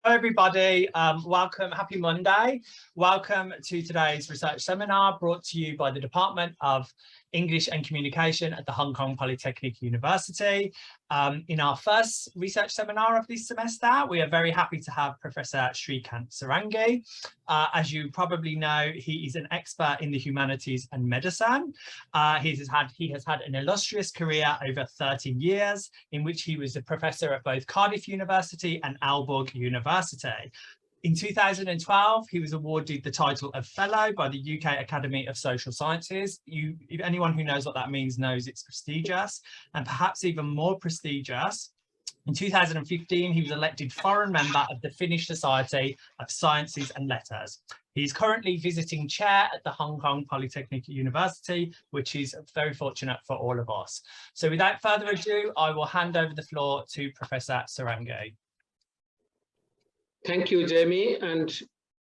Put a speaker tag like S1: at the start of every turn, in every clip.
S1: Hello everybody, welcome, happy Monday. Welcome to today's research seminar brought to you by the Department of English and Communication at the Hong Kong Polytechnic University. In our first research seminar of this semester, we are very happy to have Professor Srikant Sarangi. As you probably know, he is an expert in the humanities and medicine. He has had an illustrious career over 30 years, in which he was a professor at both Cardiff University and Aalborg University. In 2012, he was awarded the title of Fellow by the UK Academy of Social Sciences. If anyone who knows what that means knows it's prestigious, and perhaps even more prestigious, in 2015, he was elected foreign member of the Finnish Society of Sciences and Letters. He's currently visiting chair at the Hong Kong Polytechnic University, which is very fortunate for all of us. So without further ado, I will hand over the floor to Professor Sarangi.
S2: Thank you, Jamie. And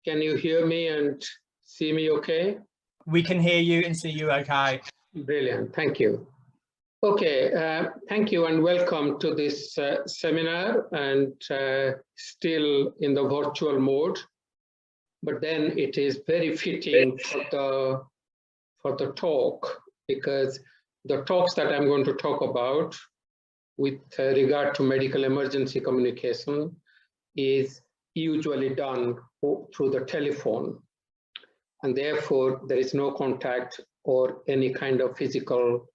S2: can you hear me and see me okay?
S1: We can hear you and see you okay.
S2: Brilliant. Thank you. Okay. Thank you and welcome to this seminar, and still in the virtual mode. But then it is very fitting for the talk, because the talks that I'm going to talk about with regard to medical emergency communication is usually done through the telephone, and therefore there is no contact or any kind of physical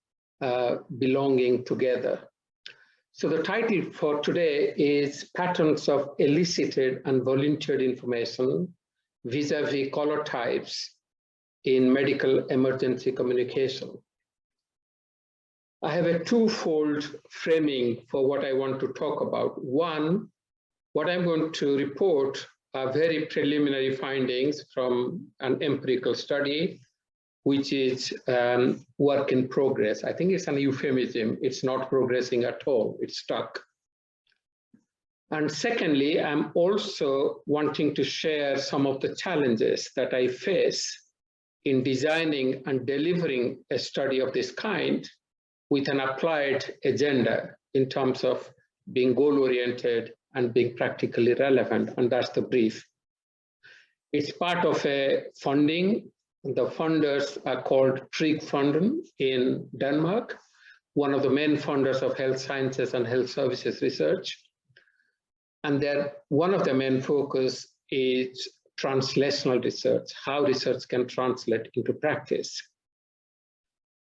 S2: belonging together. So the title for today is Patterns of Elicited and Volunteered Information vis-à-vis color types in medical emergency communication. I have a twofold framing for what I want to talk about. One, what I'm going to report are very preliminary findings from an empirical study, which is work in progress. I think it's an euphemism. It's not progressing at all. It's stuck. And secondly, I'm also wanting to share some of the challenges that I face in designing and delivering a study of this kind with an applied agenda in terms of being goal-oriented and being practically relevant, and that's the brief. It's part of a funding. The funders are called Trig in Denmark, one of the main funders of health sciences and health services research. And one of the main focus is translational research, how research can translate into practice.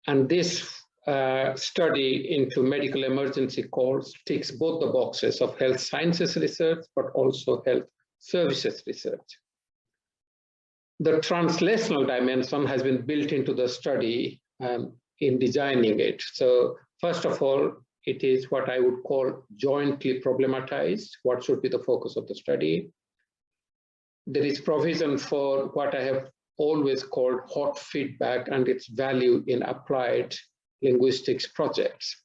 S2: And this study into medical emergency calls ticks both the boxes of health sciences research, but also health services research. The translational dimension has been built into the study in designing it. So first of all, it is what I would call jointly problematized. What should be the focus of the study? There is provision for what I have always called hot feedback and its value in applied linguistics projects.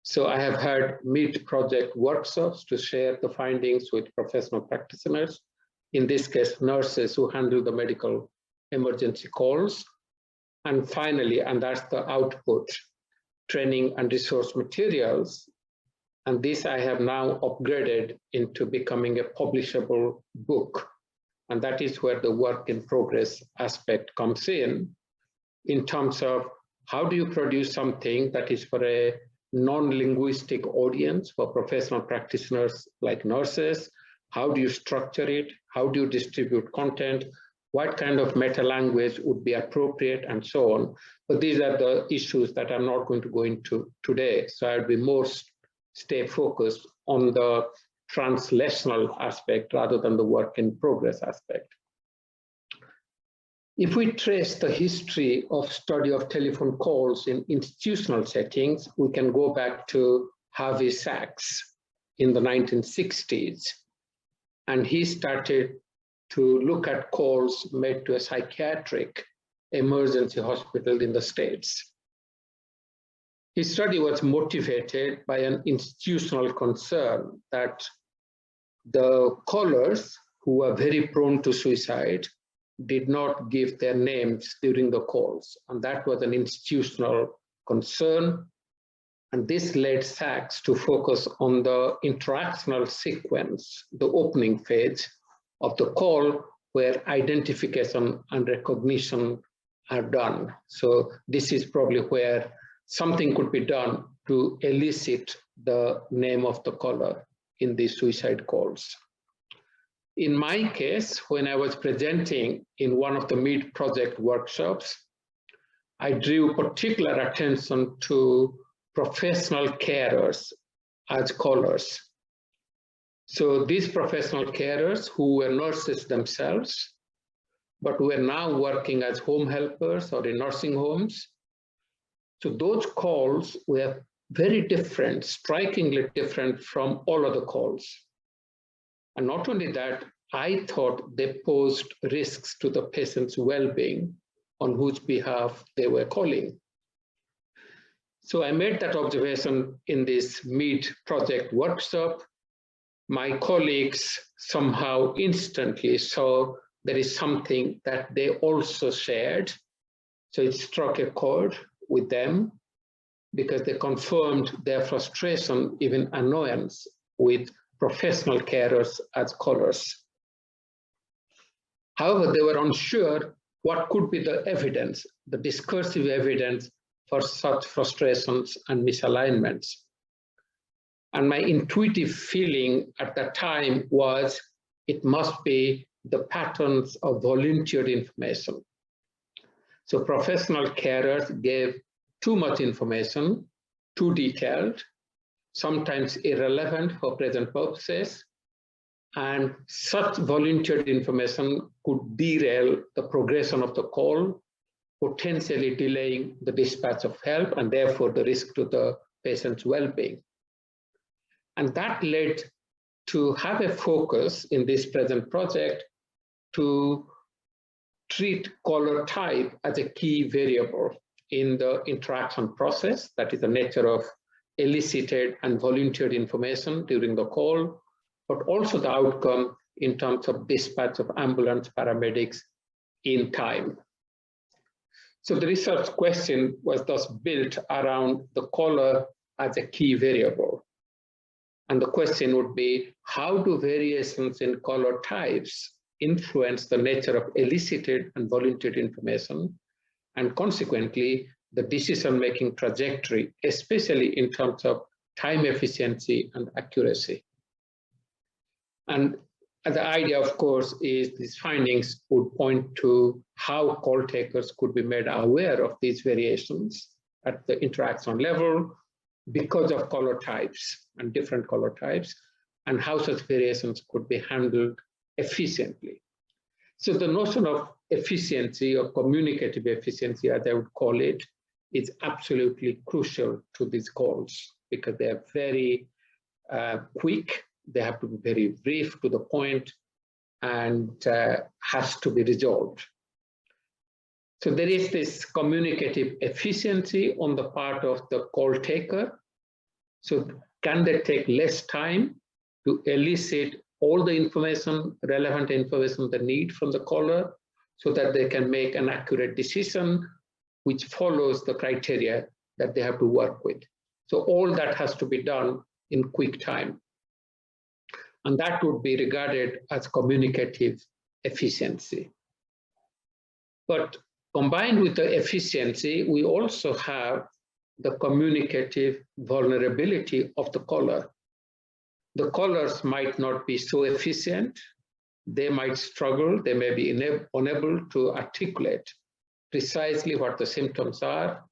S2: So I have had mid-project workshops to share the findings with professional practitioners, in this case, nurses who handle the medical emergency calls. And finally, and that's the output, training and resource materials. And this I have now upgraded into becoming a publishable book. And that is where the work in progress aspect comes in terms of how do you produce something that is for a non-linguistic audience, for professional practitioners like nurses? How do you structure it? How do you distribute content? What kind of meta language would be appropriate, and so on? But these are the issues that I'm not going to go into today. So I'll be more stay focused on the translational aspect rather than the work in progress aspect. If we trace the history of study of telephone calls in institutional settings, we can go back to Harvey Sachs in the 1960s. And he started to look at calls made to a psychiatric emergency hospital in the States. His study was motivated by an institutional concern that the callers, who were very prone to suicide, did not give their names during the calls. And that was an institutional concern. And this led Sachs to focus on the interactional sequence, the opening phase of the call, where identification and recognition are done. So this is probably where something could be done to elicit the name of the caller in these suicide calls. In my case, when I was presenting in one of the MID project workshops, I drew particular attention to professional carers as callers. So these professional carers who were nurses themselves, but who are now working as home helpers or in nursing homes. So those calls were very different, strikingly different from all other calls. And not only that, I thought they posed risks to the patient's well-being on whose behalf they were calling. So I made that observation in this MID project workshop. My colleagues somehow instantly saw there is something that they also shared. So it struck a chord with them because they confirmed their frustration, even annoyance with professional carers as callers. However, they were unsure what could be the evidence, the discursive evidence for such frustrations and misalignments. And my intuitive feeling at that time was it must be the patterns of volunteered information. So professional carers gave too much information, too detailed, sometimes irrelevant for present purposes, and such volunteered information could derail the progression of the call, potentially delaying the dispatch of help and therefore the risk to the patient's well-being. And that led to have a focus in this present project to treat caller type as a key variable in the interaction process, that is the nature of elicited and volunteered information during the call, but also the outcome in terms of dispatch of ambulance paramedics in time. So the research question was thus built around the caller as a key variable. And the question would be, how do variations in caller types influence the nature of elicited and volunteered information, and consequently, the decision-making trajectory, especially in terms of time efficiency and accuracy? And the idea, of course, is these findings would point to how call takers could be made aware of these variations at the interaction level because of caller types and different caller types, and how such variations could be handled efficiently. So the notion of efficiency or communicative efficiency, as I would call it, is absolutely crucial to these calls because they are very quick. They have to be very brief, to the point, and has to be resolved. So there is this communicative efficiency on the part of the call taker. So can they take less time to elicit all the information, relevant information they need from the caller, so that they can make an accurate decision which follows the criteria that they have to work with. So all that has to be done in quick time. And that would be regarded as communicative efficiency. But combined with the efficiency, we also have the communicative vulnerability of the caller. The callers might not be so efficient. They might struggle. They may be unable to articulate precisely what the symptoms are.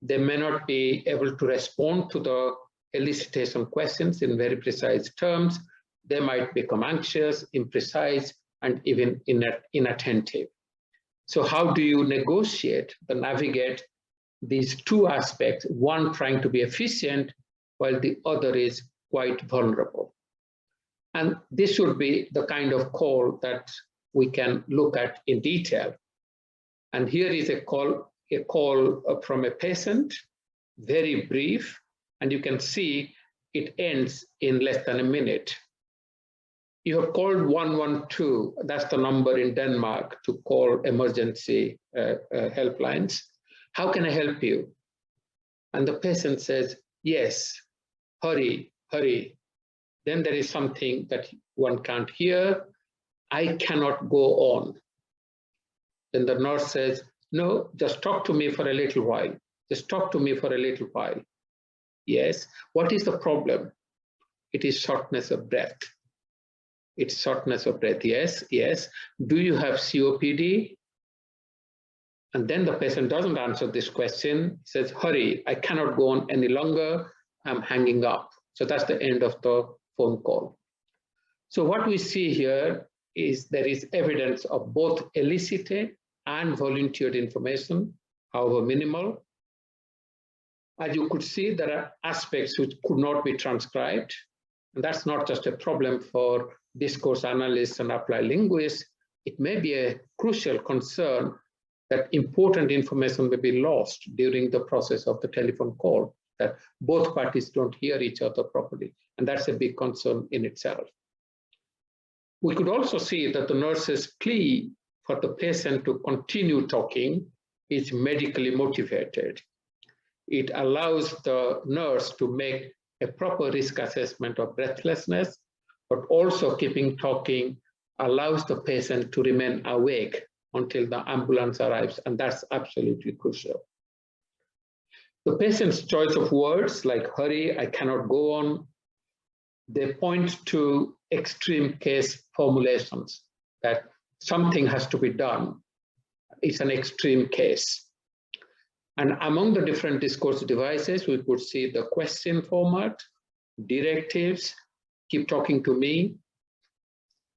S2: They may not be able to respond to the elicitation questions in very precise terms. They might become anxious, imprecise, and even inattentive. So how do you negotiate and navigate these two aspects, one trying to be efficient while the other is quite vulnerable? And this should be the kind of call that we can look at in detail. And here is a call from a patient, very brief, and you can see it ends in less than a minute. You have called 112, that's the number in Denmark to call emergency helplines. How can I help you? And the patient says, yes, hurry, hurry. Then there is something that one can't hear. I cannot go on. Then the nurse says, no, just talk to me for a little while. Just talk to me for a little while. Yes, what is the problem? It is shortness of breath. It's shortness of breath, yes, yes. Do you have COPD? And then the patient doesn't answer this question, says, hurry, I cannot go on any longer, I'm hanging up. So that's the end of the phone call. So what we see here is there is evidence of both elicited and volunteered information, however minimal. As you could see, there are aspects which could not be transcribed. And that's not just a problem for discourse analysts and applied linguists. It may be a crucial concern that important information may be lost during the process of the telephone call, that both parties don't hear each other properly. And that's a big concern in itself. We could also see that the nurse's plea for the patient to continue talking is medically motivated. It allows the nurse to make a proper risk assessment of breathlessness, but also keeping talking allows the patient to remain awake until the ambulance arrives, and that's absolutely crucial. The patient's choice of words like hurry, I cannot go on, they point to extreme case formulations, that something has to be done. It's an extreme case. And among the different discourse devices, we could see the question format, directives, keep talking to me,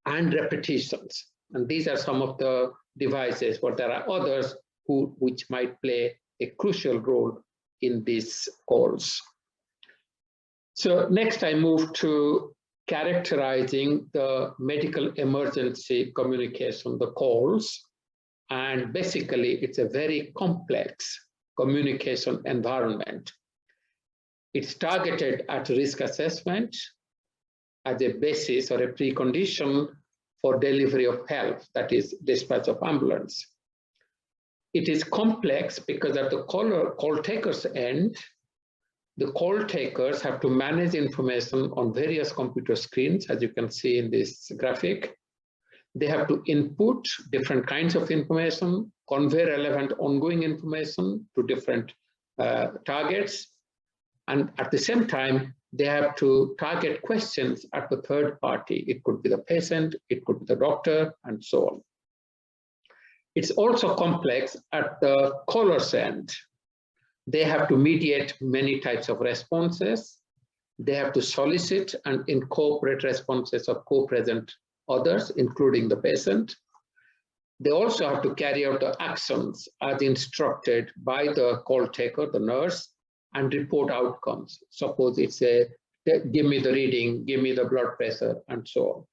S2: and repetitions. And these are some of the devices, but there are others which might play a crucial role in these calls. So next I move to characterizing the medical emergency communication, the calls. And basically it's a very complex communication environment. It's targeted at risk assessment as a basis or a precondition for delivery of help, that is dispatch of ambulance. It is complex because at the call taker's end, the call takers have to manage information on various computer screens, as you can see in this graphic. They have to input different kinds of information, convey relevant ongoing information to different targets. And at the same time, they have to target questions at the third party. It could be the patient, it could be the doctor, and so on. It's also complex at the caller's end. They have to mediate many types of responses. They have to solicit and incorporate responses of co-present others, including the patient. They also have to carry out the actions as instructed by the call taker, the nurse, and report outcomes. Suppose it's a, give me the reading, give me the blood pressure, and so on.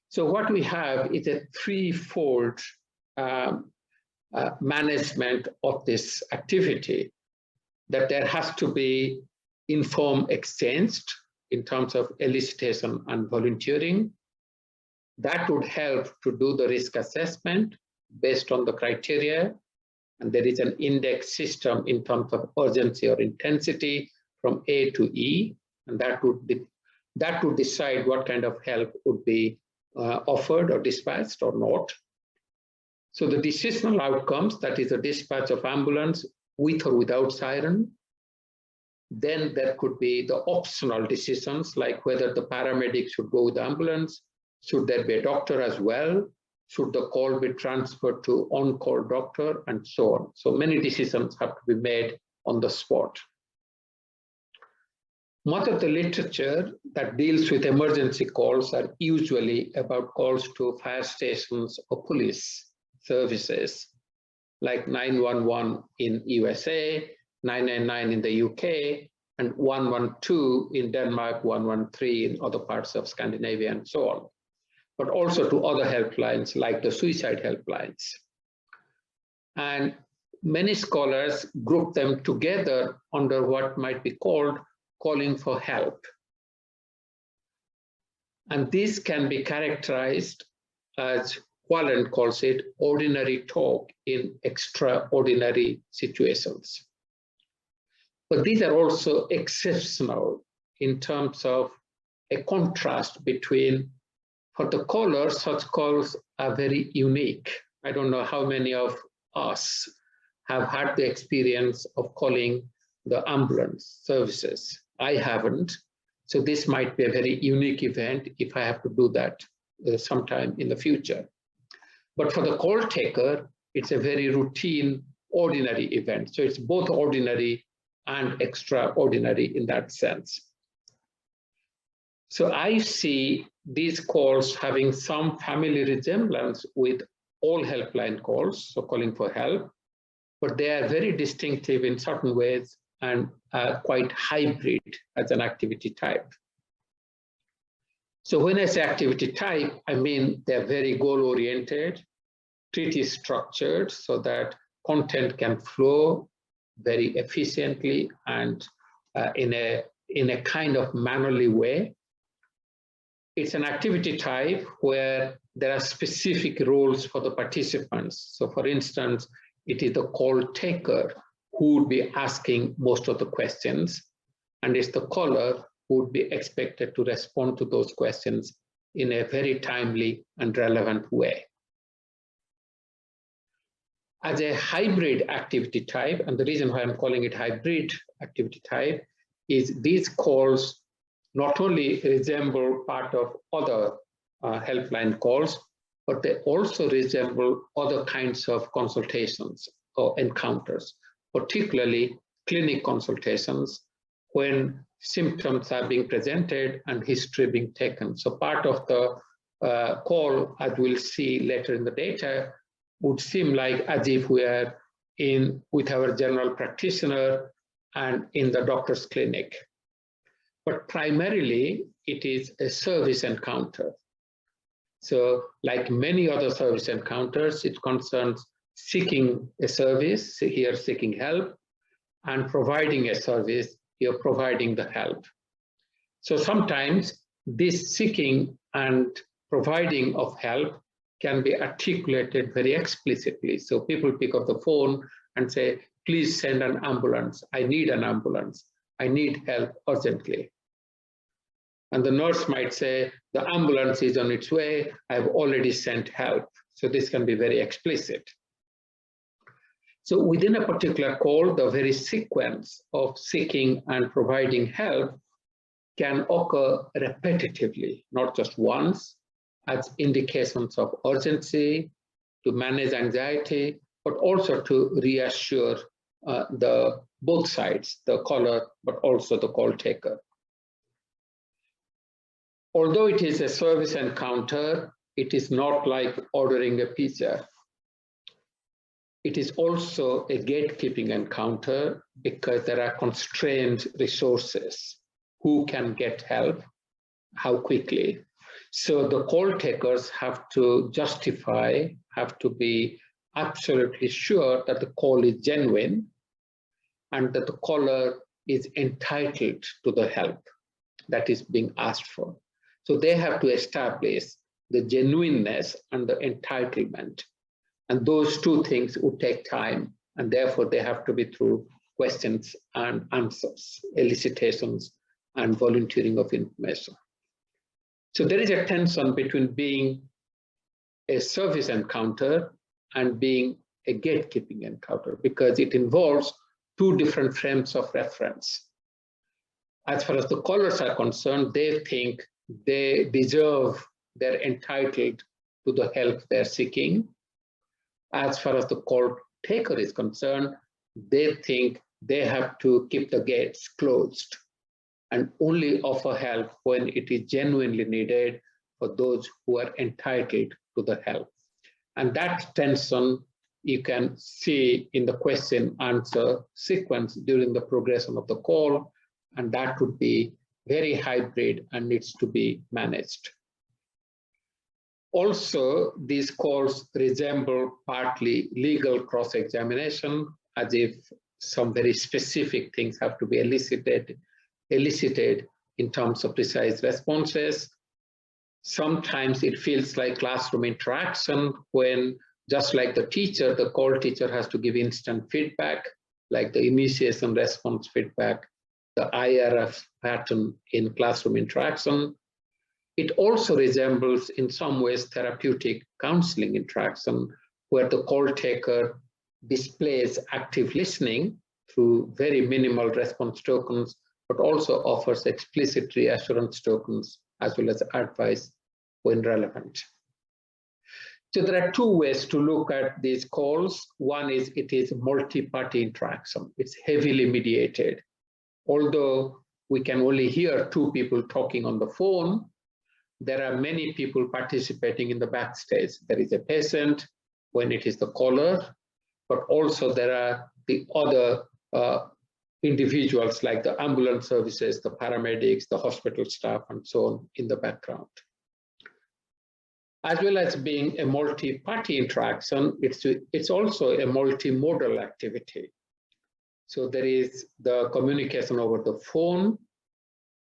S2: So what we have is a threefold management of this activity, that there has to be informed exchanged in terms of elicitation and volunteering. That would help to do the risk assessment based on the criteria. And there is an index system in terms of urgency or intensity from A to E, and that would decide what kind of help would be offered or dispatched or not. So the decisional outcomes, that is the dispatch of ambulance with or without siren. Then there could be the optional decisions, like whether the paramedic should go with the ambulance, should there be a doctor as well, should the call be transferred to on-call doctor, and so on. So many decisions have to be made on the spot. Much of the literature that deals with emergency calls are usually about calls to fire stations or police services, like 911 in USA, 999 in the UK, and 112 in Denmark, 113 in other parts of Scandinavia, and so on. But also to other helplines like the suicide helplines. And many scholars group them together under what might be called calling for help. And this can be characterized as Wallen calls it ordinary talk in extraordinary situations. But these are also exceptional in terms of a contrast between, for the caller, such calls are very unique. I don't know how many of us have had the experience of calling the ambulance services. I haven't. So this might be a very unique event if I have to do that sometime in the future. But for the call taker, it's a very routine, ordinary event. So it's both ordinary and extraordinary in that sense. So I see these calls having some family resemblance with all helpline calls, so calling for help, but they are very distinctive in certain ways and are quite hybrid as an activity type. So when I say activity type, I mean they're very goal-oriented, treaty structured so that content can flow very efficiently and in a kind of mannerly way. It's an activity type where there are specific roles for the participants. So for instance, it is the call taker who would be asking most of the questions, and it's the caller who would be expected to respond to those questions in a very timely and relevant way. As a hybrid activity type, and the reason why I'm calling it hybrid activity type is these calls not only resemble part of other helpline calls, but they also resemble other kinds of consultations or encounters, particularly clinic consultations when symptoms are being presented and history being taken. So part of the call, as we'll see later in the data, would seem like as if we are in with our general practitioner and in the doctor's clinic. But primarily, it is a service encounter. So like many other service encounters, it concerns seeking a service, here seeking help, and providing a service, here providing the help. So sometimes this seeking and providing of help can be articulated very explicitly. So people pick up the phone and say, please send an ambulance. I need an ambulance. I need help urgently. And the nurse might say, the ambulance is on its way. I've already sent help. So this can be very explicit. So within a particular call, the very sequence of seeking and providing help can occur repetitively, not just once, as indications of urgency, to manage anxiety, but also to reassure both sides, the caller, but also the call taker. Although it is a service encounter, it is not like ordering a pizza. It is also a gatekeeping encounter because there are constrained resources. Who can get help? How quickly? So the call takers have to justify, have to be absolutely sure that the call is genuine and that the caller is entitled to the help that is being asked for. So they have to establish the genuineness and the entitlement. And those two things would take time, and therefore they have to be through questions and answers, elicitations, and volunteering of information. So there is a tension between being a service encounter and being a gatekeeping encounter because it involves two different frames of reference. As far as the callers are concerned, they think they deserve, they're entitled to the help they're seeking. As far as the call taker is concerned, they think they have to keep the gates closed and only offer help when it is genuinely needed for those who are entitled to the help. And that tension you can see in the question-answer sequence during the progression of the call, and that would be very hybrid and needs to be managed. Also, these calls resemble partly legal cross-examination, as if some very specific things have to be elicited in terms of precise responses. Sometimes it feels like classroom interaction when, just like the teacher, the call teacher has to give instant feedback. like the initiation response feedback, the IRF pattern in classroom interaction. It also resembles in some ways therapeutic counseling interaction, where the call taker displays active listening through very minimal response tokens, but also offers explicit reassurance tokens as well as advice when relevant. So there are two ways to look at these calls. One is it is multi-party interaction. It's heavily mediated. Although we can only hear two people talking on the phone, there are many people participating in the backstage. There is a patient when it is the caller, but also there are the other individuals like the ambulance services, the paramedics, the hospital staff, and so on in the background. As well as being a multi-party interaction, it's also a multimodal activity. So there is the communication over the phone,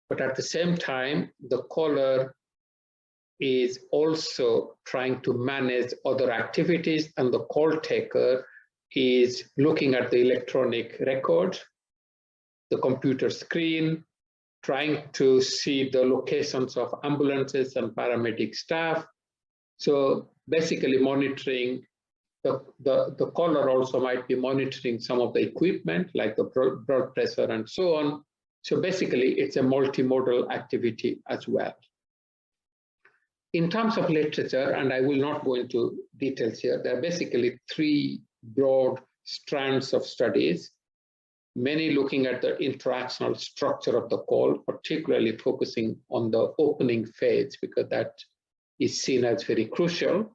S2: but at the same time, the caller is also trying to manage other activities, and the call taker is looking at the electronic record, the computer screen, trying to see the locations of ambulances and paramedic staff. So basically monitoring, the caller also might be monitoring some of the equipment like the blood pressure and so on. So basically it's a multimodal activity as well. In terms of literature, and I will not go into details here, there are basically three broad strands of studies, many looking at the interactional structure of the call, particularly focusing on the opening phase because that is seen as very crucial.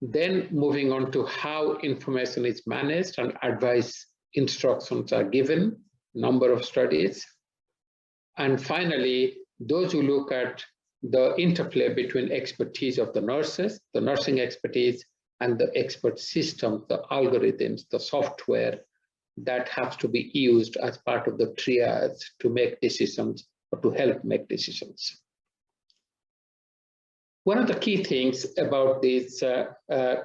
S2: Then moving on to how information is managed and advice instructions are given, number of studies. And finally, those who look at the interplay between expertise of the nurses, the nursing expertise, and the expert systems, the algorithms, the software that has to be used as part of the triage to make decisions or to help make decisions. One of the key things about these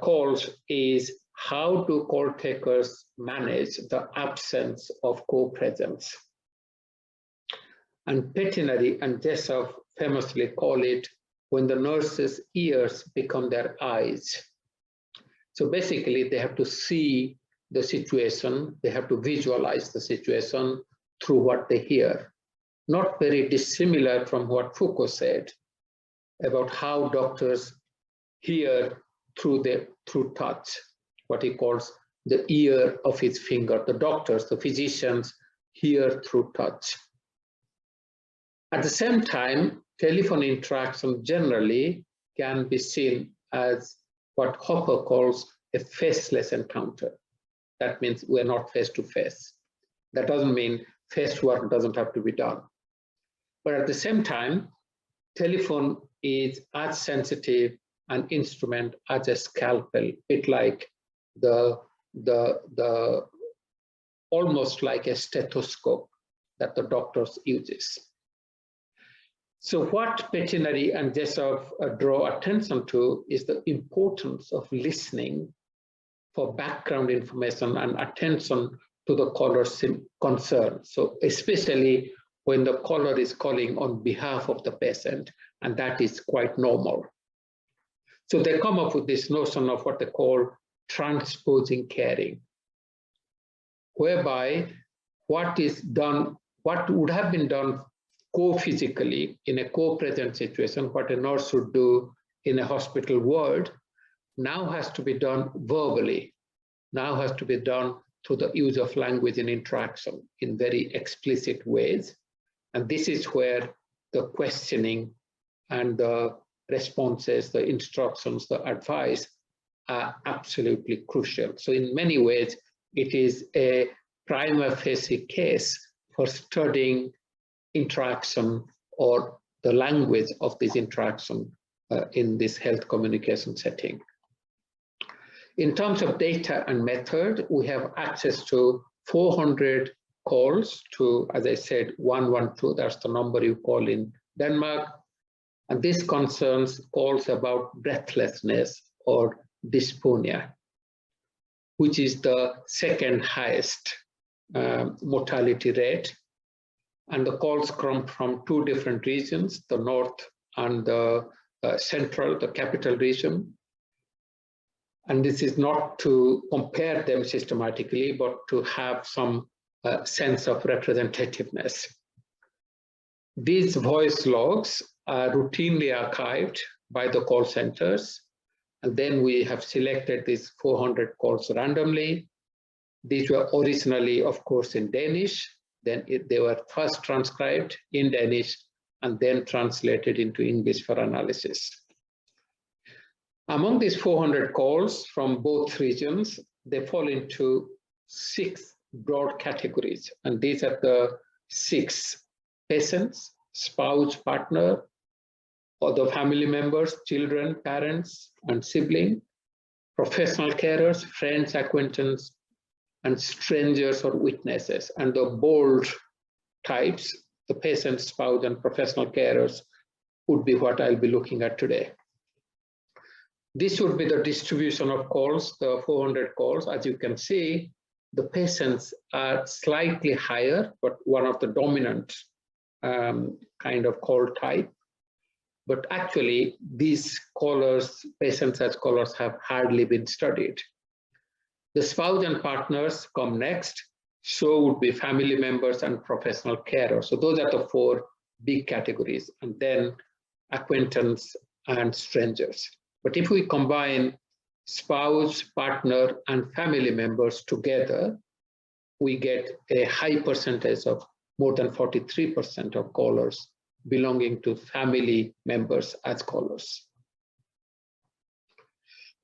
S2: calls is how do call takers manage the absence of co-presence? And Pettinari and Jessop famously call it when the nurse's ears become their eyes. So basically they have to see the situation, they have to visualize the situation through what they hear. Not very dissimilar from what Foucault said about how doctors hear through touch, what he calls the ear of his finger. The doctors, the physicians, hear through touch. At the same time, telephone interaction generally can be seen as what Hopper calls a faceless encounter. That means we're not face to face. That doesn't mean face work doesn't have to be done. But at the same time, telephone is as sensitive an instrument as a scalpel, bit like almost like a stethoscope that the doctors uses. So what Pettinari and Jessop draw attention to is the importance of listening for background information and attention to the caller's concern. So especially when the caller is calling on behalf of the patient, and that is quite normal. So they come up with this notion of what they call transposing caring, whereby what would have been done co-physically in a co-present situation, what a nurse would do in a hospital ward, now has to be done verbally, now has to be done through the use of language and interaction in very explicit ways. And this is where the questioning and the responses, the instructions, the advice are absolutely crucial. So in many ways, it is a prima facie case for studying interaction or the language of this interaction in this health communication setting. In terms of data and method, we have access to 400 calls to, as I said, 112, that's the number you call in Denmark. And this concerns calls about breathlessness or dysphonia. which is the second highest mortality rate. And the calls come from two different regions, the north and the central, the capital region. And this is not to compare them systematically, but to have some sense of representativeness. These voice logs are routinely archived by the call centers. And then we have selected these 400 calls randomly. These were originally, of course, in Danish. Then they were first transcribed in Danish and then translated into English for analysis. Among these 400 calls from both regions, they fall into 6 broad categories. And these are the 6 patients, spouse, partner, other family members, children, parents, and sibling, professional carers, friends, acquaintances, and strangers or witnesses. And the bold types, the patient, spouse, and professional carers, would be what I'll be looking at today. This would be the distribution of calls, the 400 calls. As you can see, the patients are slightly higher, but one of the dominant kind of call type. But actually, these callers, patients as callers, have hardly been studied. The spouse and partners come next, so would be family members and professional carers. So those are the 4 big categories, and then acquaintance and strangers. But if we combine spouse, partner, and family members together, we get a high percentage of more than 43% of callers belonging to family members as callers.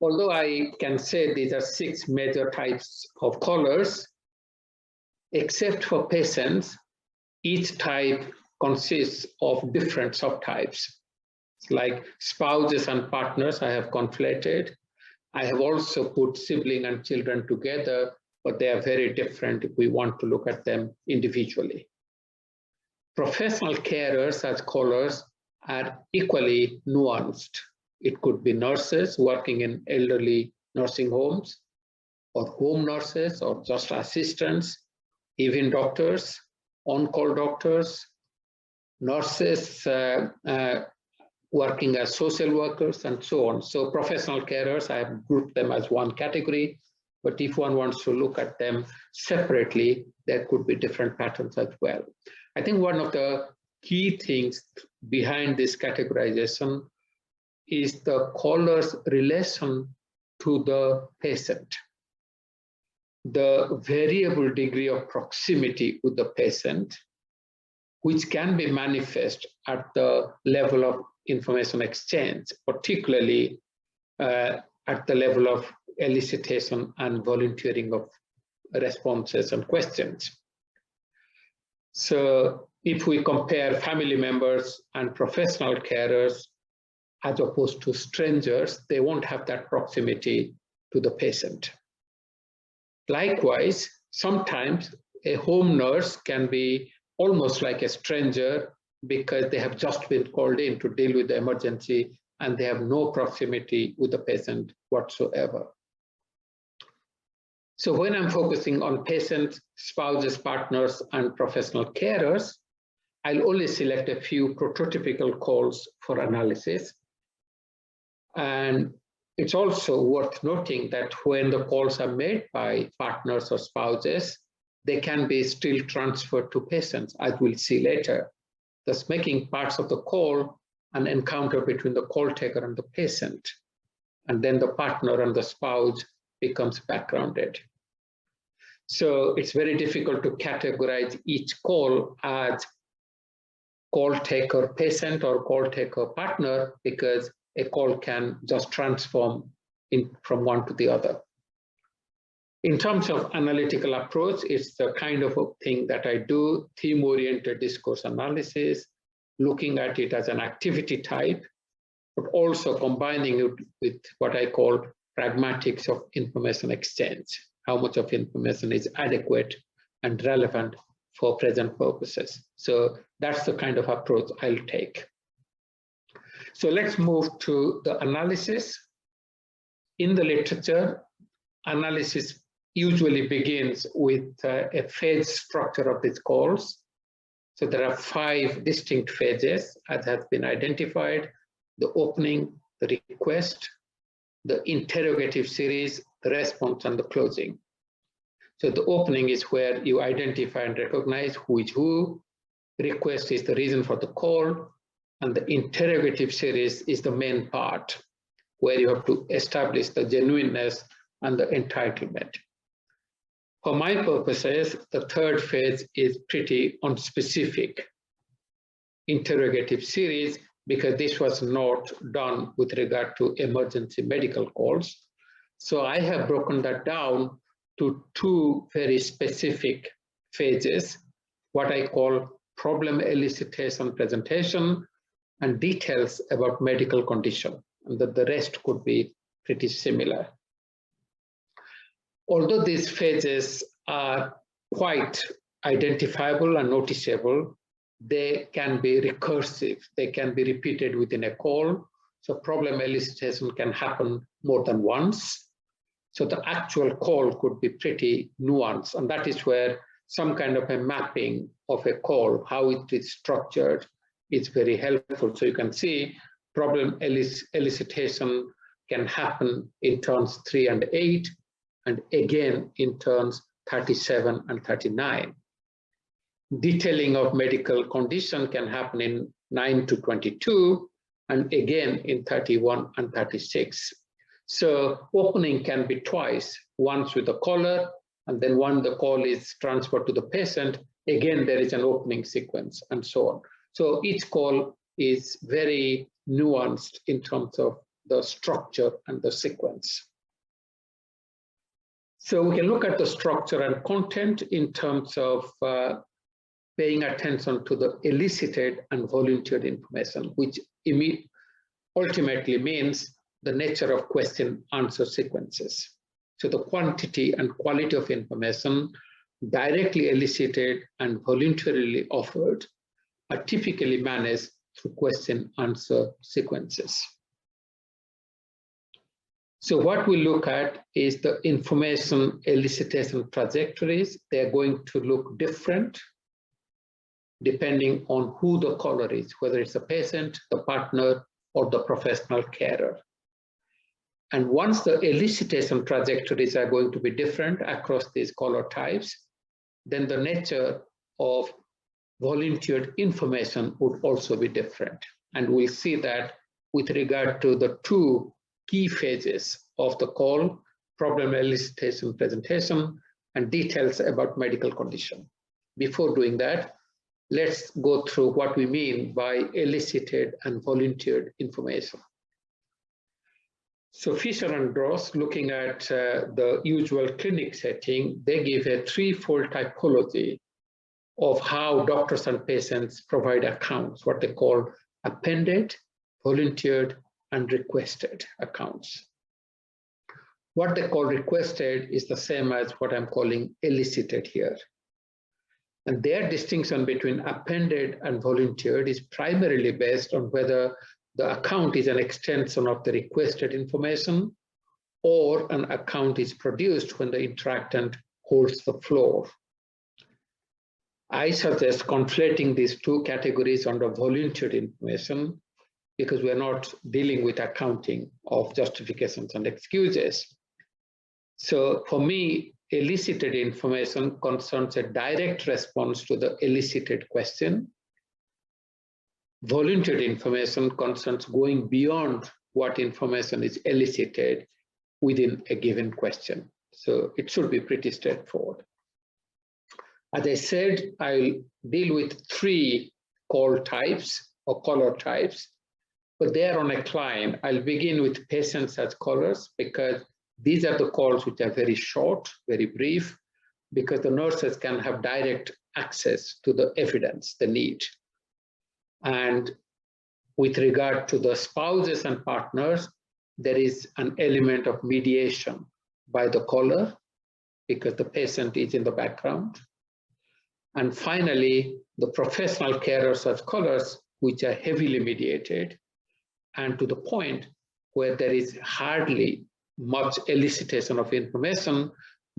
S2: Although I can say these are 6 major types of callers, except for patients, each type consists of different subtypes. Like spouses and partners, I have conflated. I have also put sibling and children together, but they are very different if we want to look at them individually. Professional carers as callers are equally nuanced. It could be nurses working in elderly nursing homes, or home nurses, or just assistants, even doctors, on-call doctors, nurses working as social workers, and so on. So professional carers, I have grouped them as one category, but if one wants to look at them separately, there could be different patterns as well. I think one of the key things behind this categorization is the caller's relation to the patient. The variable degree of proximity with the patient, which can be manifest at the level of information exchange, particularly at the level of elicitation and volunteering of responses and questions. So if we compare family members and professional carers as opposed to strangers, they won't have that proximity to the patient. Likewise, sometimes a home nurse can be almost like a stranger because they have just been called in to deal with the emergency and they have no proximity with the patient whatsoever. So when I'm focusing on patients, spouses, partners, and professional carers, I'll only select a few prototypical calls for analysis. And it's also worth noting that when the calls are made by partners or spouses, they can be still transferred to patients, as we'll see later, thus making parts of the call an encounter between the call taker and the patient. And then the partner and the spouse becomes backgrounded. So it's very difficult to categorize each call as call taker patient or call taker partner, because a call can just transform from one to the other. In terms of analytical approach, it's the kind of a thing that I do, theme-oriented discourse analysis, looking at it as an activity type, but also combining it with what I call pragmatics of information exchange. How much of information is adequate and relevant for present purposes. So that's the kind of approach I'll take. So let's move to the analysis. In the literature, analysis usually begins with a phase structure of these calls. So there are 5 distinct phases as has been identified: the opening, the request, the interrogative series, the response, and the closing. So the opening is where you identify and recognize who is who. Request is the reason for the call. And the interrogative series is the main part, where you have to establish the genuineness and the entitlement. For my purposes, the 3rd phase is pretty unspecific interrogative series, because this was not done with regard to emergency medical calls. So I have broken that down to 2 very specific phases, what I call problem elicitation presentation and details about medical condition, and that the rest could be pretty similar. Although these phases are quite identifiable and noticeable, they can be recursive. They can be repeated within a call. So problem elicitation can happen more than once. So the actual call could be pretty nuanced. And that is where some kind of a mapping of a call, how it is structured, is very helpful. So you can see problem elicitation can happen in turns 3 and 8, and again in turns 37 and 39. Detailing of medical condition can happen in 9 to 22, and again in 31 and 36. So opening can be twice, once with the caller, and then when the call is transferred to the patient, again there is an opening sequence, and so on. So each call is very nuanced in terms of the structure and the sequence. So we can look at the structure and content in terms of paying attention to the elicited and volunteered information, which ultimately means the nature of question-answer sequences. So the quantity and quality of information directly elicited and voluntarily offered are typically managed through question-answer sequences. So what we look at is the information elicitation trajectories. They're going to look different depending on who the caller is, whether it's a patient, the partner, or the professional carer. And once the elicitation trajectories are going to be different across these caller types, then the nature of volunteered information would also be different. And we'll see that with regard to the 2 key phases of the call: problem elicitation presentation and details about medical condition. Before doing that, let's go through what we mean by elicited and volunteered information. So Fisher and Gross, looking at the usual clinic setting, they give a 3-fold typology of how doctors and patients provide accounts, what they call appended, volunteered, and requested accounts. What they call requested is the same as what I'm calling elicited here. And their distinction between appended and volunteered is primarily based on whether the account is an extension of the requested information or an account is produced when the interactant holds the floor. I suggest conflating these 2 categories under volunteered information because we're not dealing with accounting of justifications and excuses. So for me, elicited information concerns a direct response to the elicited question. Volunteered information concerns going beyond what information is elicited within a given question. So it should be pretty straightforward. As I said, I'll deal with 3 call types or caller types, but they are on a cline. I'll begin with patients as callers because these are the calls which are very short, very brief, because the nurses can have direct access to the evidence, the need. And with regard to the spouses and partners, there is an element of mediation by the caller because the patient is in the background. And finally, the professional carers as callers, which are heavily mediated, and to the point where there is hardly much elicitation of information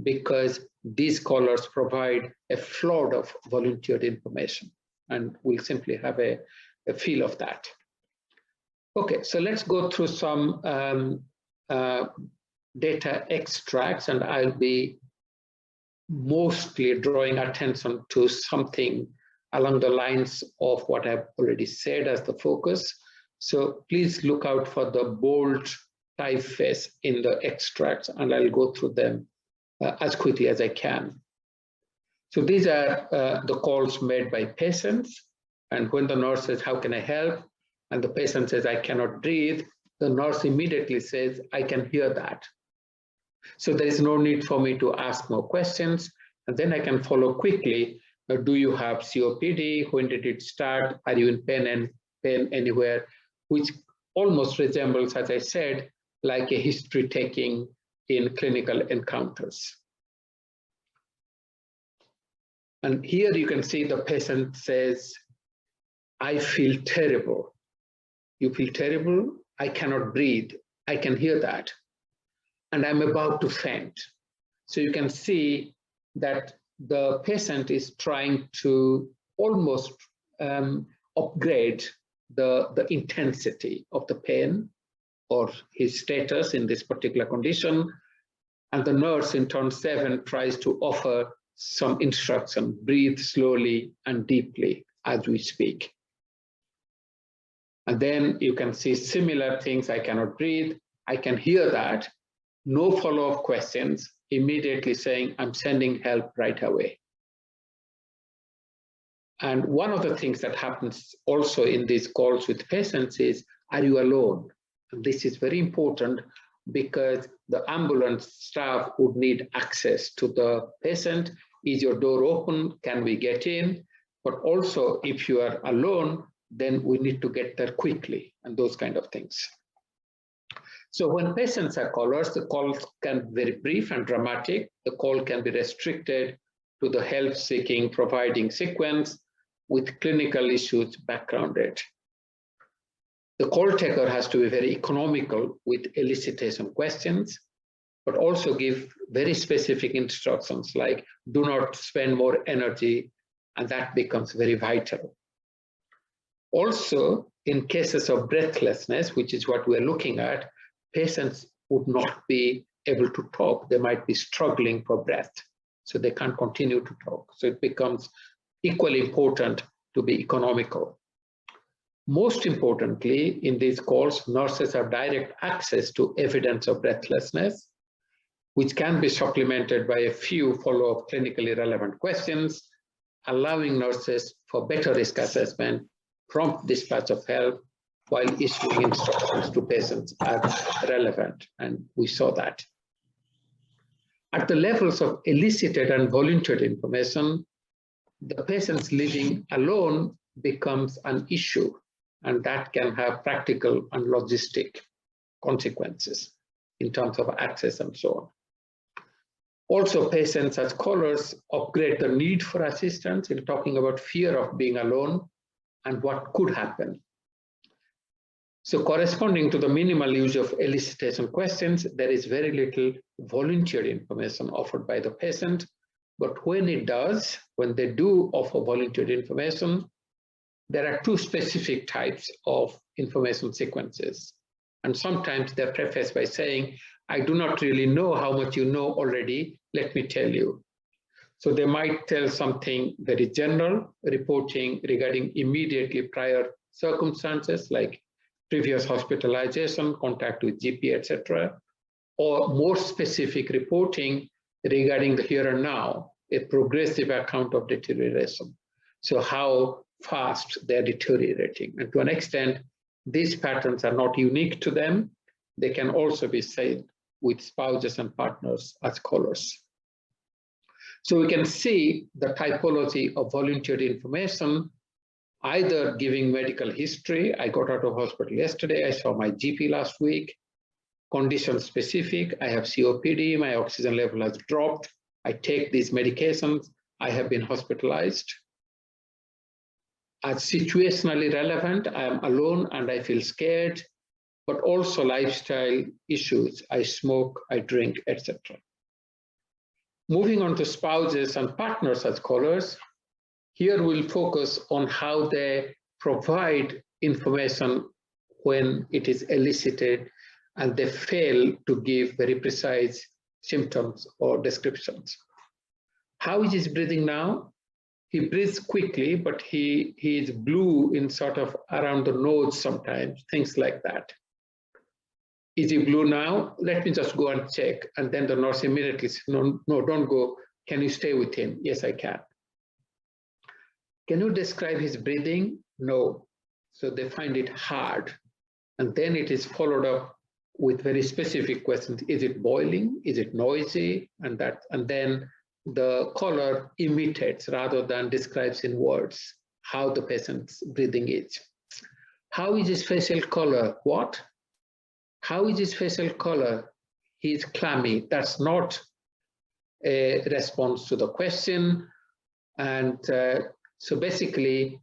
S2: because these callers provide a flood of volunteered information, and we'll simply have a feel of that. Okay, so let's go through some data extracts, and I'll be mostly drawing attention to something along the lines of what I've already said as the focus. So please look out for the bold typeface in the extracts, and I'll go through them as quickly as I can. So these are the calls made by patients, and when the nurse says, "How can I help?" and the patient says, "I cannot breathe," the nurse immediately says, "I can hear that." So there is no need for me to ask more questions, and then I can follow quickly. Do you have COPD? When did it start? Are you in pain anywhere? Which almost resembles, as I said, like a history taking in clinical encounters. And here you can see the patient says, "I feel terrible." You feel terrible? I cannot breathe. I can hear that. And I'm about to faint. So you can see that the patient is trying to almost upgrade the intensity of the pain or his status in this particular condition. And the nurse in turn 7 tries to offer some instruction: breathe slowly and deeply as we speak. And then you can see similar things: I cannot breathe, I can hear that. No follow-up questions, immediately saying, "I'm sending help right away." And one of the things that happens also in these calls with patients is, "Are you alone?" And this is very important because the ambulance staff would need access to the patient. Is your door open? Can we get in? But also, if you are alone, then we need to get there quickly, and those kind of things. So when patients are callers, the calls can be very brief and dramatic. The call can be restricted to the help-seeking, providing sequence with clinical issues backgrounded. The call taker has to be very economical with elicitation questions, but also give very specific instructions like, "Do not spend more energy," and that becomes very vital. Also, in cases of breathlessness, which is what we're looking at, patients would not be able to talk. They might be struggling for breath, so they can't continue to talk. So it becomes equally important to be economical. Most importantly, in these calls, nurses have direct access to evidence of breathlessness, which can be supplemented by a few follow-up clinically relevant questions, allowing nurses for better risk assessment, prompt dispatch of help, while issuing instructions to patients as relevant, and we saw that. At the levels of elicited and volunteered information, the patients living alone becomes an issue, and that can have practical and logistic consequences in terms of access and so on. Also, patients as callers upgrade the need for assistance in talking about fear of being alone and what could happen. So corresponding to the minimal use of elicitation questions, there is very little volunteered information offered by the patient. But when they do offer volunteered information, there are two specific types of information sequences. And sometimes they're prefaced by saying, "I do not really know how much you know already, let me tell you." So they might tell something very general, reporting regarding immediately prior circumstances like previous hospitalization, contact with GP, etc., or more specific reporting regarding the here and now, a progressive account of deterioration. So how fast they're deteriorating. And to an extent, these patterns are not unique to them. They can also be said with spouses and partners as callers. So we can see the typology of volunteered information, either giving medical history. I got out of hospital yesterday, I saw my GP last week. Condition specific, I have COPD, my oxygen level has dropped, I take these medications, I have been hospitalized. As situationally relevant, I am alone and I feel scared, but also lifestyle issues, I smoke, I drink, etc. Moving on to spouses and partners as callers, here we'll focus on how they provide information when it is elicited and they fail to give very precise symptoms or descriptions. How is he breathing now? He breathes quickly, but he is blue in sort of around the nose sometimes, things like that. Is he blue now? Let me just go and check. And then the nurse immediately says, no, don't go. Can you stay with him? Yes, I can. Can you describe his breathing? No. So they find it hard. And then it is followed up with very specific questions. Is it boiling? Is it noisy? And then the caller imitates rather than describes in words how the patient's breathing is. How is his facial color? What? How is his facial color? He's clammy. That's not a response to the question. And so basically,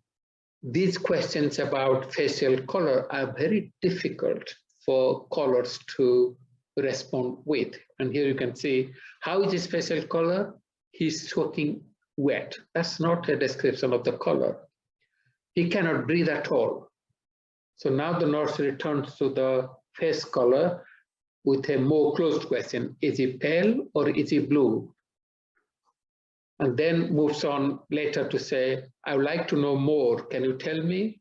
S2: these questions about facial color are very difficult for callers to respond with. And here you can see, how is his facial color? He's soaking wet. That's not a description of the color. He cannot breathe at all. So now the nurse returns to the face color with a more closed question. Is he pale or is he blue? And then moves on later to say, I would like to know more. Can you tell me?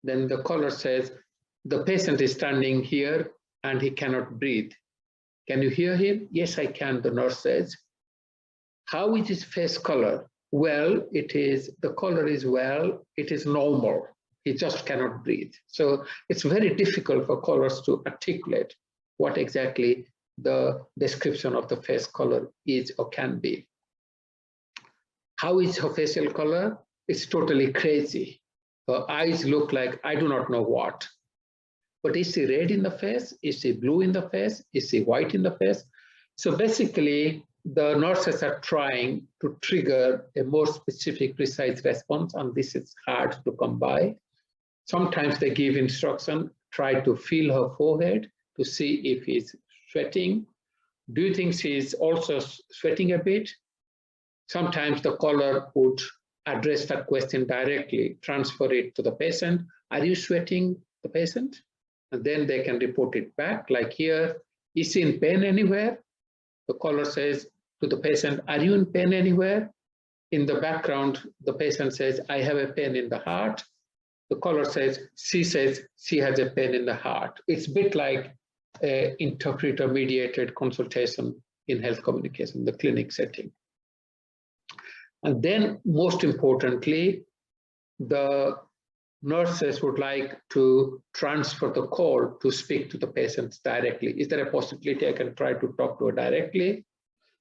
S2: Then the caller says, the patient is standing here and he cannot breathe. Can you hear him? Yes, I can, the nurse says. How is his face color? Well, the color is well, it is normal. He just cannot breathe. So it's very difficult for callers to articulate what exactly the description of the face color is or can be. How is her facial color? It's totally crazy. Her eyes look like I do not know what. But is she red in the face? Is she blue in the face? Is she white in the face? So basically, the nurses are trying to trigger a more specific, precise response, and this is hard to come by. Sometimes they give instruction, try to feel her forehead to see if he's sweating. Do you think she's also sweating a bit? Sometimes the caller would address that question directly, transfer it to the patient. Are you sweating, the patient? And then they can report it back, like here, is he in pain anywhere? The caller says to the patient, are you in pain anywhere? In the background, the patient says, I have a pain in the heart. The caller says she has a pain in the heart. It's a bit like interpreter-mediated consultation in health communication, the clinic setting. And then, most importantly, the nurses would like to transfer the call to speak to the patients directly. Is there a possibility I can try to talk to her directly?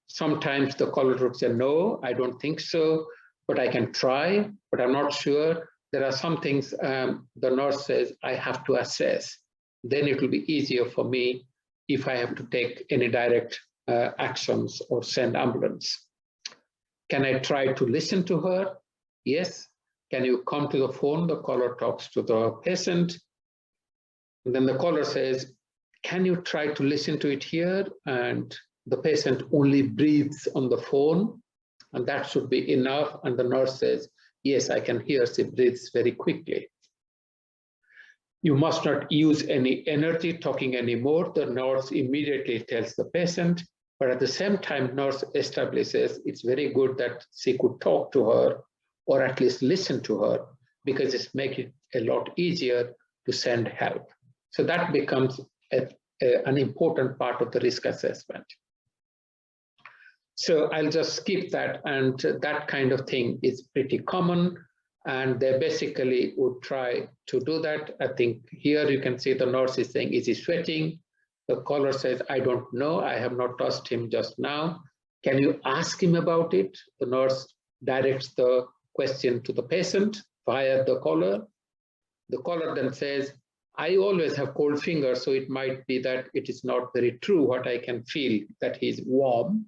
S2: Sometimes the caller would say, no, I don't think so, but I can try, but I'm not sure. There are some things the nurse says I have to assess. Then it will be easier for me if I have to take any direct actions or send ambulance. Can I try to listen to her? Yes. Can you come to the phone? The caller talks to the patient. And then the caller says, can you try to listen to it here? And the patient only breathes on the phone, and that should be enough. And the nurse says, yes, I can hear she breathes very quickly. You must not use any energy talking anymore. The nurse immediately tells the patient, but at the same time, nurse establishes it's very good that she could talk to her or at least listen to her, because it's making it a lot easier to send help. So that becomes an important part of the risk assessment. So I'll just skip that, and that kind of thing is pretty common, and they basically would try to do that. I think here you can see the nurse is saying, is he sweating? The caller says, I don't know, I have not touched him just now. Can you ask him about it? The nurse directs the question to the patient via the caller. The caller then says, I always have cold fingers, so it might be that it is not very true what I can feel, that he's warm.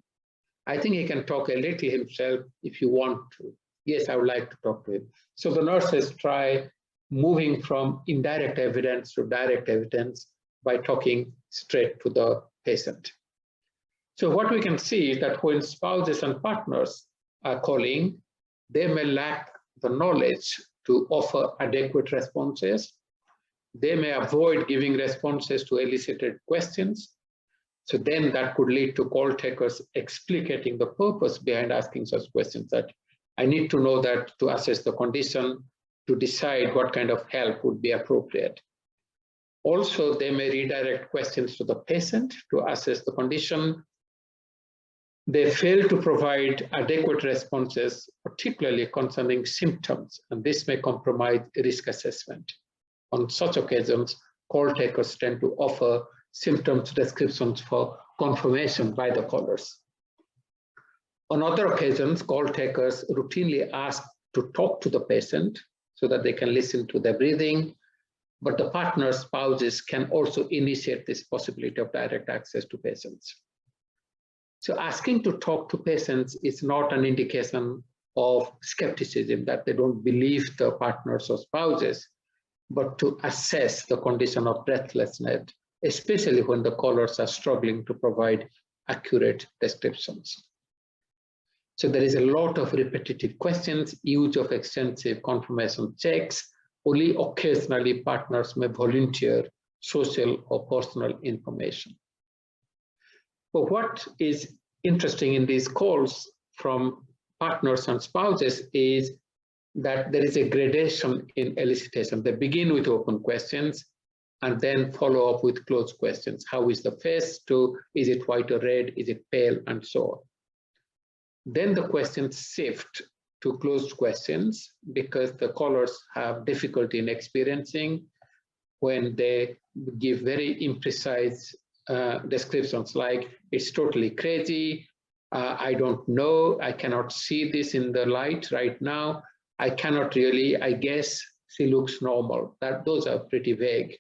S2: I think he can talk a little himself if you want to. Yes, I would like to talk to him. So the nurses try moving from indirect evidence to direct evidence by talking straight to the patient. So what we can see is that when spouses and partners are calling, they may lack the knowledge to offer adequate responses. They may avoid giving responses to elicited questions. So then that could lead to call takers explicating the purpose behind asking such questions, that I need to know that to assess the condition, to decide what kind of help would be appropriate. Also, they may redirect questions to the patient to assess the condition. They fail to provide adequate responses, particularly concerning symptoms, and this may compromise risk assessment. On such occasions, call takers tend to offer symptoms descriptions for confirmation by the callers. On other occasions, call takers routinely ask to talk to the patient so that they can listen to their breathing, but the partners, spouses can also initiate this possibility of direct access to patients. So asking to talk to patients is not an indication of skepticism, that they don't believe the partners or spouses, but to assess the condition of breathlessness, especially when the callers are struggling to provide accurate descriptions. So there is a lot of repetitive questions, use of extensive confirmation checks. Only occasionally partners may volunteer social or personal information. But what is interesting in these calls from partners and spouses is that there is a gradation in elicitation. They begin with open questions and then follow up with closed questions. How is the face? To is it white or red? Is it pale? And so on. Then the questions shift to closed questions because the callers have difficulty in experiencing when they give very imprecise descriptions like, it's totally crazy, I don't know, I cannot see this in the light right now, I cannot really, I guess she looks normal. Those are pretty vague.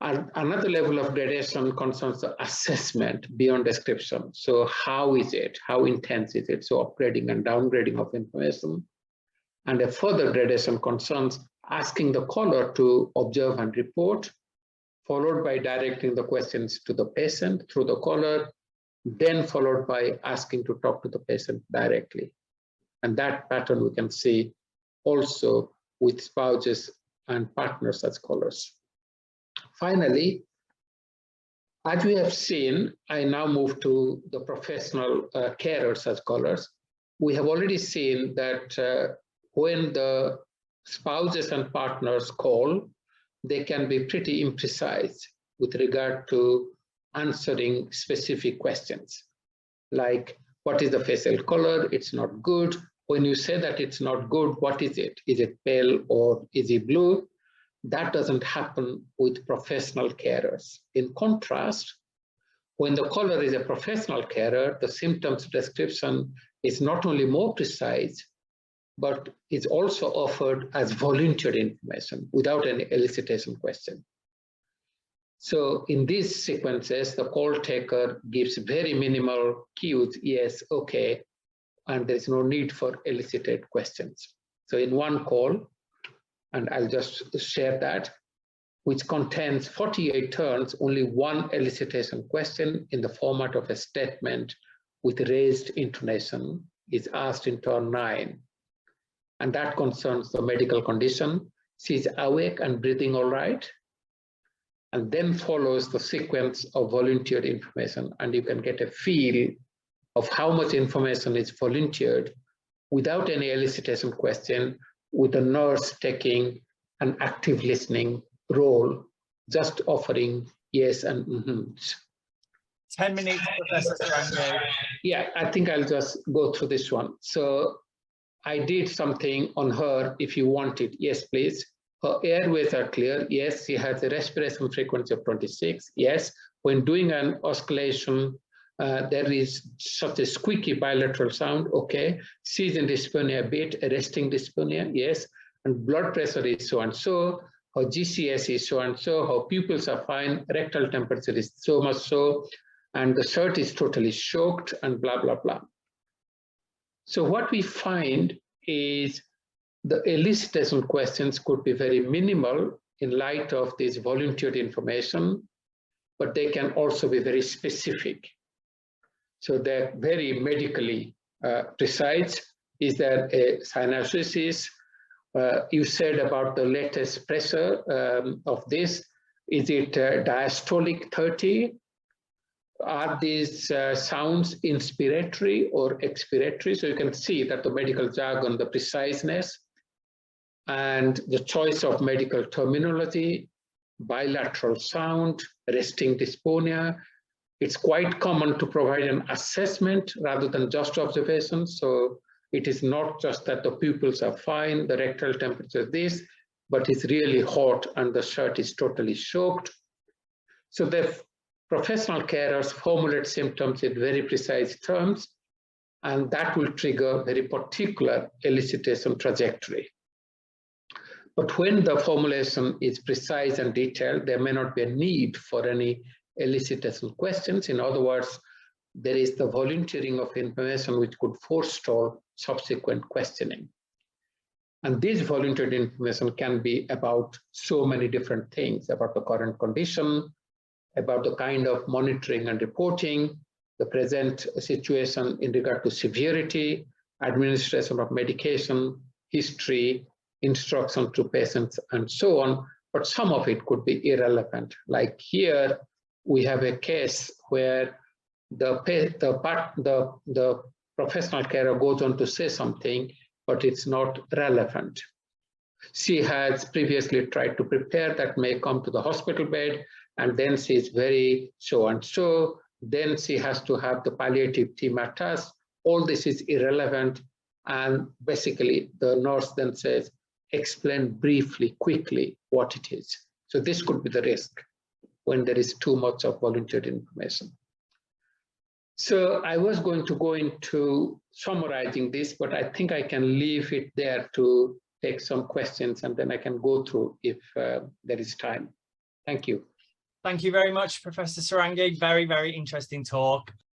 S2: And another level of gradation concerns the assessment beyond description. So how is it? How intense is it? So upgrading and downgrading of information. And a further gradation concerns asking the caller to observe and report, followed by directing the questions to the patient through the caller, then followed by asking to talk to the patient directly. And that pattern we can see also with spouses and partners as callers. Finally, as we have seen, I now move to the professional carers as callers. We have already seen that when the spouses and partners call, they can be pretty imprecise with regard to answering specific questions, like what is the facial color? It's not good. When you say that it's not good, what is it? Is it pale or is it blue? That doesn't happen with professional carers. In contrast, when the caller is a professional carer, the symptoms description is not only more precise, but is also offered as volunteered information without any elicitation question. So in these sequences, the call taker gives very minimal cues, yes, okay, and there's no need for elicited questions. So in one call, and I'll just share that, which contains 48 turns, only one elicitation question in the format of a statement with raised intonation is asked in turn 9. And that concerns the medical condition. She's awake and breathing all right. And then follows the sequence of volunteered information. And you can get a feel of how much information is volunteered without any elicitation question, with the nurse taking an active listening role, just offering yes and mm-hms.
S1: 10 minutes, Professor Sarangi.
S2: Yeah, I think I'll just go through this one. So I did something on her if you want it. Yes, please. Her airways are clear. Yes, she has a respiration frequency of 26. Yes, when doing an oscillation, there is such a squeaky bilateral sound. Okay, she's in dyspnea a bit, a resting dyspnea. Yes, and blood pressure is so and so. Her GCS is so and so. Her pupils are fine. Rectal temperature is so much so, and the shirt is totally soaked, and blah blah blah. So what we find is the elicitation questions could be very minimal in light of this volunteered information, but they can also be very specific. So they're very medically precise. Is there a cyanosis? You said about the latest pressure of this. Is it diastolic 30? Are these sounds inspiratory or expiratory? So you can see that the medical jargon, the preciseness, and the choice of medical terminology, bilateral sound, resting dysphonia. It's quite common to provide an assessment rather than just observation. So it is not just that the pupils are fine, the rectal temperature is this, but it's really hot and the shirt is totally soaked. So the professional carers formulate symptoms in very precise terms, and that will trigger very particular elicitation trajectory. But when the formulation is precise and detailed, there may not be a need for any elicitation questions. In other words, there is the volunteering of information which could forestall subsequent questioning. And this volunteered information can be about so many different things, about the current condition, about the kind of monitoring and reporting, the present situation in regard to severity, administration of medication, history, instruction to patients, and so on. But some of it could be irrelevant. Like here, we have a case where the professional carer goes on to say something, but it's not relevant. She has previously tried to prepare that may come to the hospital bed, and then she is very so and so. Then she has to have the palliative team at us. All this is irrelevant. And basically, the nurse then says, explain briefly, quickly what it is. So this could be the risk when there is too much of volunteered information. So I was going to go into summarizing this, but I think I can leave it there to take some questions, and then I can go through if there is time. Thank you.
S1: Thank you very much, Professor Sarangi. Very, very interesting talk.